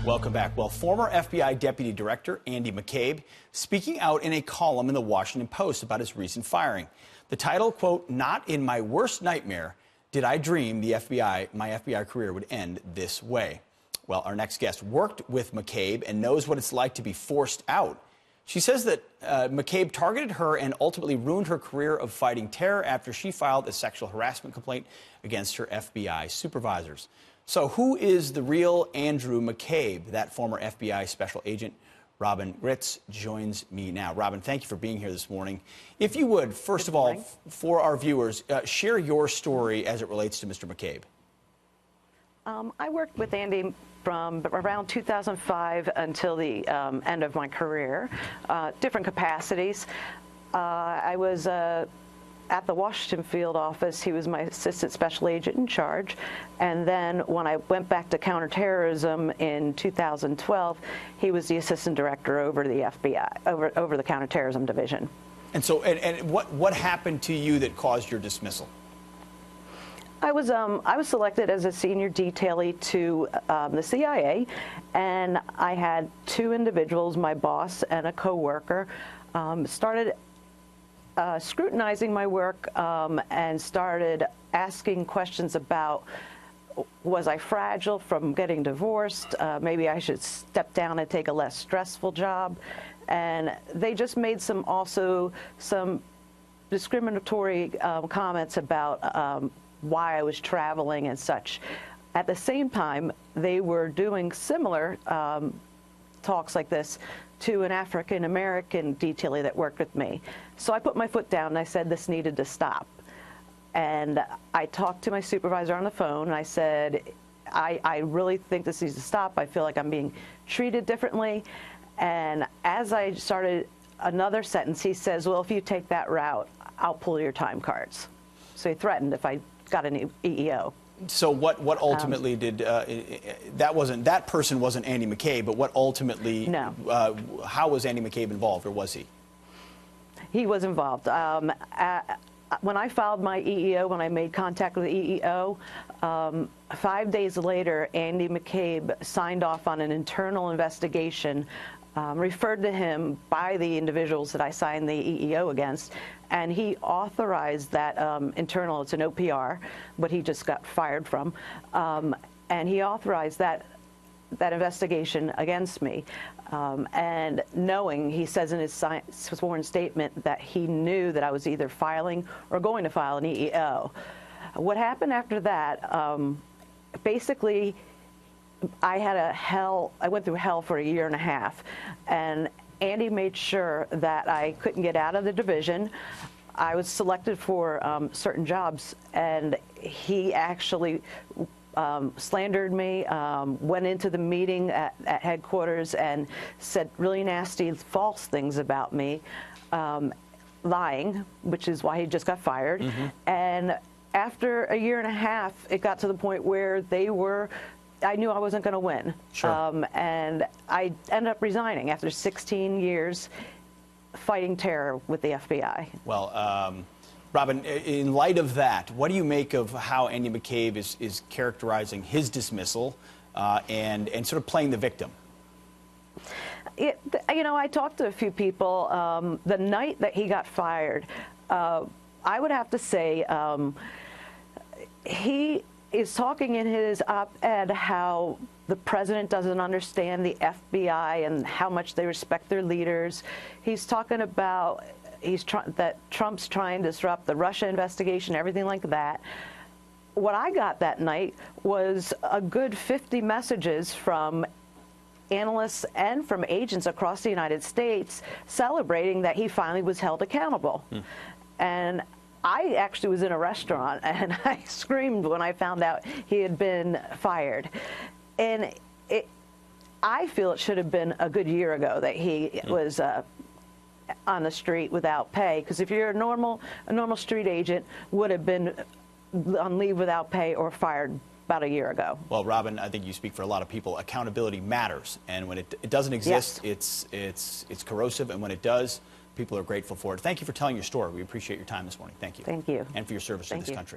Welcome back. Well, former FBI Deputy Director Andy McCabe speaking out in a column in the Washington Post about his recent firing. The title, quote, "Not in my worst nightmare did I dream my FBI career would end this way." Well, our next guest worked with McCabe and knows what it's like to be forced out. She says that McCabe targeted her and ultimately ruined her career of fighting terror after she filed a sexual harassment complaint against her FBI supervisors. So who is the real Andrew McCabe? That former FBI special agent, Robin Gritz, joins me now. Robin, thank you for being here this morning. If you would, first of all, for our viewers, share your story as it relates to Mr. McCabe. I worked with Andy from around 2005 until the end of my career, different capacities. I was at the Washington field office. He was my assistant special agent in charge. And then when I went back to counterterrorism in 2012, he was the assistant director over the FBI, over the counterterrorism division. And so, what happened to you that caused your dismissal? I was selected as a senior detailee to the CIA, and I had two individuals, my boss and a coworker, started scrutinizing my work and started asking questions about, was I fragile from getting divorced? Maybe I should step down and take a less stressful job. And they just made some discriminatory comments about why I was traveling and such. At the same time, they were doing similar talks like this to an African-American detailee that worked with me. So I put my foot down and I said this needed to stop. And I talked to my supervisor on the phone and I said, I really think this needs to stop. I feel like I'm being treated differently. And as I started another sentence, he says, well, if you take that route, I'll pull your time cards. So he threatened if I got an EEO. So what ultimately did that person wasn't Andy McCabe, but what ultimately? No. How was Andy McCabe involved, or was he? He was involved. When I filed my EEO, when I made contact with the EEO, 5 days later, Andy McCabe signed off on an internal investigation, referred to him by the individuals that I signed the EEO against, and he authorized that internal, it's an OPR, but he just got fired from, and he authorized that investigation against me. And knowing, he says in his sworn statement that he knew that I was either filing or going to file an EEO. What happened after that, basically, I went through hell for a year and a half, and Andy made sure that I couldn't get out of the division. I was selected for certain jobs, and he actually slandered me, went into the meeting at headquarters and said really nasty, false things about me, lying, which is why he just got fired. Mm-hmm. And after a year and a half, it got to the point where I knew I wasn't going to win. Sure. And I ended up resigning after 16 years fighting terror with the FBI. Well, Robin, in light of that, what do you make of how Andy McCabe is characterizing his dismissal and sort of playing the victim? I talked to a few people. The night that he got fired, I would have to say he is talking in his op-ed how the president doesn't understand the FBI and how much they respect their leaders. He's talking about that Trump's trying to disrupt the Russia investigation, everything like that. What I got that night was a good 50 messages from analysts and from agents across the United States celebrating that he finally was held accountable. And I actually was in a restaurant and I screamed when I found out he had been fired. And I feel it should have been a good year ago that he was on the street without pay, because if you're a normal street agent, would have been on leave without pay or fired about a year ago. Well, Robin, I think you speak for a lot of people. Accountability matters, and when it doesn't exist, yes, it's corrosive, and when it does, people are grateful for it. Thank you for telling your story. We appreciate your time this morning. Thank you. Thank you. And for your service to this country.